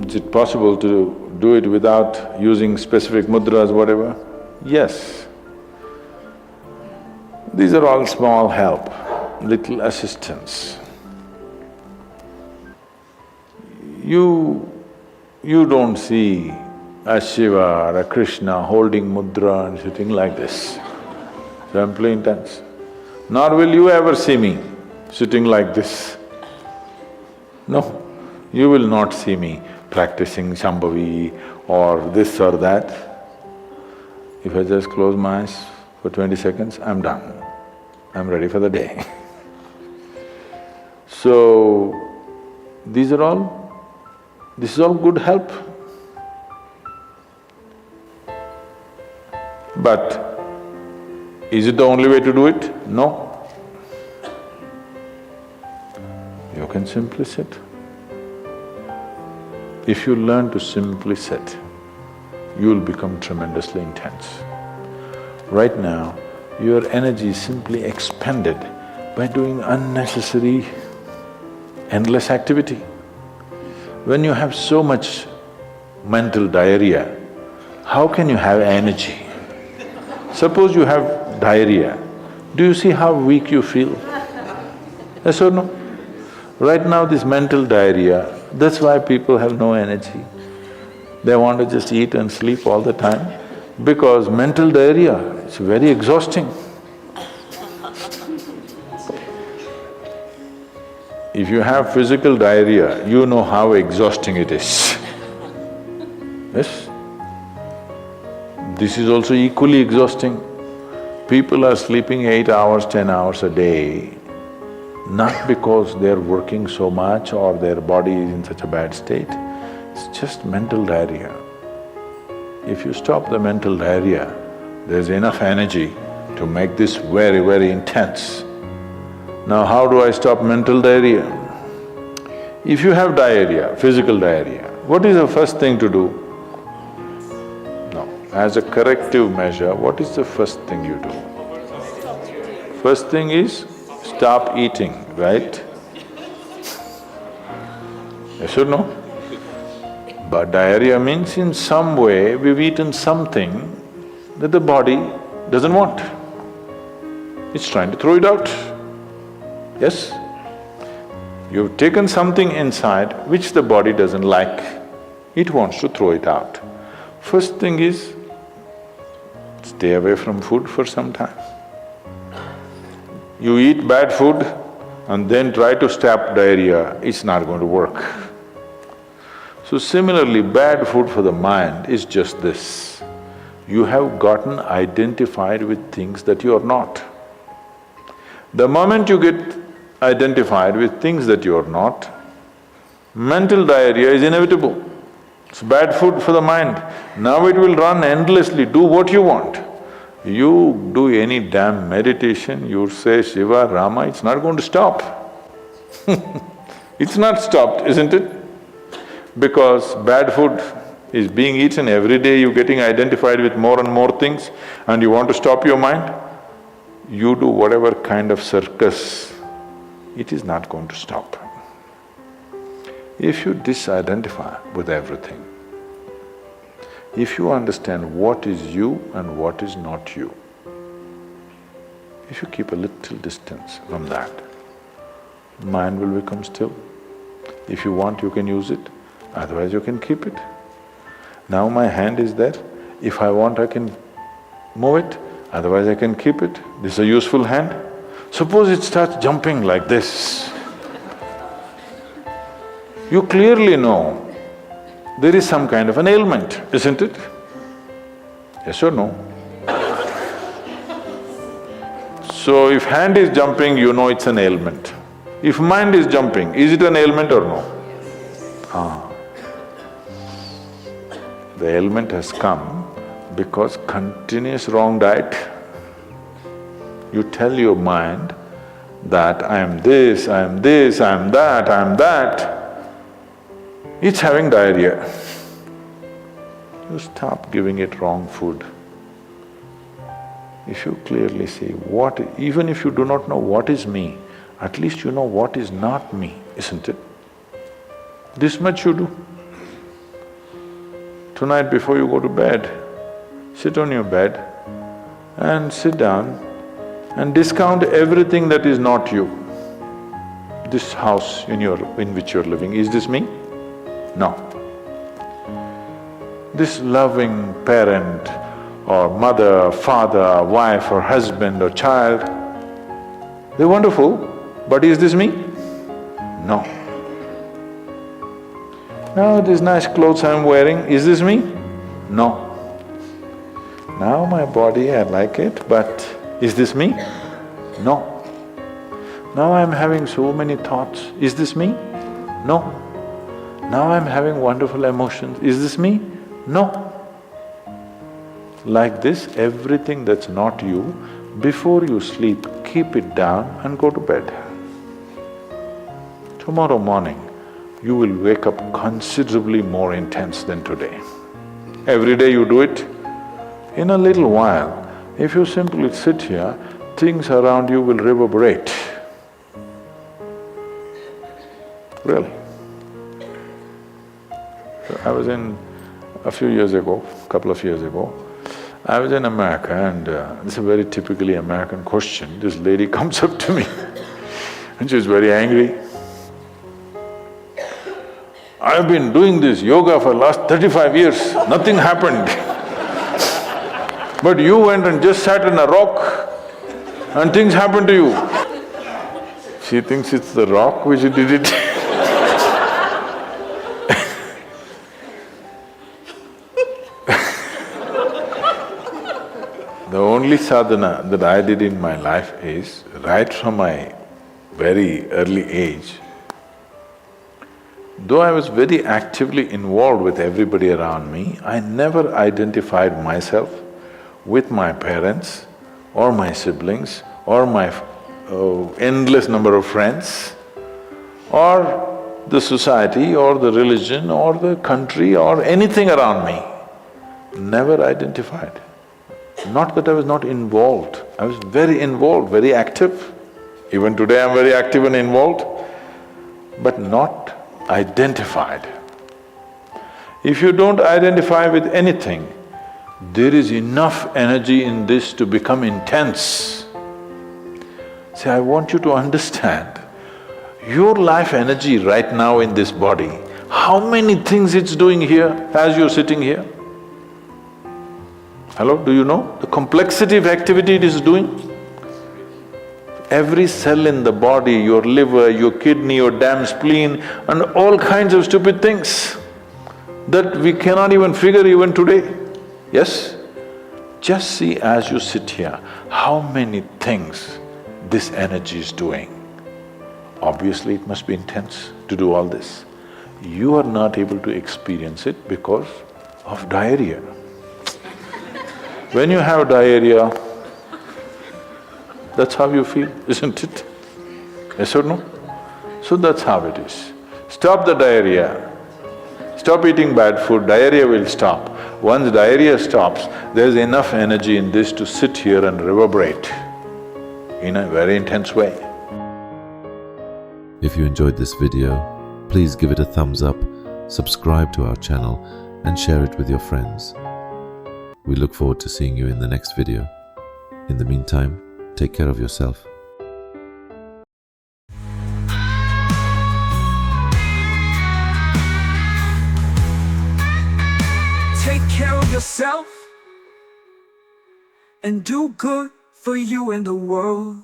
Is it possible to do it without using specific mudras, whatever? Yes. These are all small help, little assistance. You don't see a Shiva or a Krishna holding mudra and sitting like this, simply intense. Nor will you ever see me sitting like this. No, you will not see me practicing Shambhavi or this or that. If I just close my eyes for 20 seconds, I'm done. I'm ready for the day. So, this is all good help. But is it the only way to do it? No. You can simply sit. If you learn to simply sit, you'll become tremendously intense. Right now, your energy is simply expended by doing unnecessary, endless activity. When you have so much mental diarrhea, how can you have energy? Suppose you have diarrhea, do you see how weak you feel? Yes or no? Right now this mental diarrhea, that's why people have no energy. They want to just eat and sleep all the time because mental diarrhea, it's very exhausting. If you have physical diarrhea, you know how exhausting it is. Yes? This is also equally exhausting. People are sleeping 8 hours, 10 hours a day, not because they're working so much or their body is in such a bad state, it's just mental diarrhea. If you stop the mental diarrhea, there's enough energy to make this very, very intense. Now how do I stop mental diarrhea? If you have diarrhea, physical diarrhea, what is the first thing to do? No, as a corrective measure, what is the first thing you do? First thing is stop eating, right? Yes or no? But diarrhea means in some way we've eaten something that the body doesn't want. It's trying to throw it out. Yes? You've taken something inside which the body doesn't like, it wants to throw it out. First thing is, stay away from food for some time. You eat bad food and then try to stop diarrhea, it's not going to work. So similarly, bad food for the mind is just this. You have gotten identified with things that you are not. The moment you get identified with things that you are not, mental diarrhea is inevitable. It's bad food for the mind. Now it will run endlessly, do what you want. You do any damn meditation, you say Shiva, Rama, it's not going to stop. It's not stopped, isn't it? Because bad food is being eaten every day, you're getting identified with more and more things and you want to stop your mind, you do whatever kind of circus, it is not going to stop. If you disidentify with everything, if you understand what is you and what is not you, if you keep a little distance from that, mind will become still. If you want, you can use it, otherwise you can keep it. Now my hand is there, if I want I can move it, otherwise I can keep it. This is a useful hand. Suppose it starts jumping like this. You clearly know there is some kind of an ailment, isn't it? Yes or no? So if hand is jumping, you know it's an ailment. If mind is jumping, is it an ailment or no? The ailment has come because continuous wrong diet. You tell your mind that I am this, I am this, I am that, I am that. It's having diarrhea. You stop giving it wrong food. If you clearly see what… even if you do not know what is me, at least you know what is not me, isn't it? This much you do. Tonight before you go to bed, sit on your bed and sit down and discount everything that is not you. This house in which you're living, is this me? No. This loving parent or mother, father, wife or husband or child, they're wonderful, but is this me? No. Now these nice clothes I'm wearing, is this me? No. Now my body, I like it, but is this me? No. Now I'm having so many thoughts, is this me? No. Now I'm having wonderful emotions, is this me? No. Like this, everything that's not you, before you sleep, keep it down and go to bed. Tomorrow morning, you will wake up considerably more intense than today. Every day you do it. In a little while, if you simply sit here, things around you will reverberate. Really. So I was in… a couple of years ago, I was in America and this is a very typically American question. This lady comes up to me and she's very angry. I've been doing this yoga for last 35 years, nothing happened. But you went and just sat on a rock and things happened to you. She thinks it's the rock which did it. The only sadhana that I did in my life is, right from my very early age, though I was very actively involved with everybody around me, I never identified myself with my parents or my siblings or my endless number of friends or the society or the religion or the country or anything around me. Never identified. Not that I was not involved, I was very involved, very active. Even today I'm very active and involved, but not identified. If you don't identify with anything, there is enough energy in this to become intense. See, I want you to understand, your life energy right now in this body, how many things it's doing here as you're sitting here? Hello, do you know the complexity of activity it is doing? Every cell in the body, your liver, your kidney, your damn spleen and all kinds of stupid things that we cannot even figure even today. Yes? Just see as you sit here, how many things this energy is doing. Obviously it must be intense to do all this. You are not able to experience it because of diarrhea. When you have diarrhea, that's how you feel, isn't it? Yes or no? So that's how it is. Stop the diarrhea, stop eating bad food, diarrhea will stop. Once diarrhea stops, there's enough energy in this to sit here and reverberate in a very intense way. If you enjoyed this video, please give it a thumbs up, subscribe to our channel and share it with your friends. We look forward to seeing you in the next video. In the meantime, take care of yourself. Take care of yourself and do good for you and the world.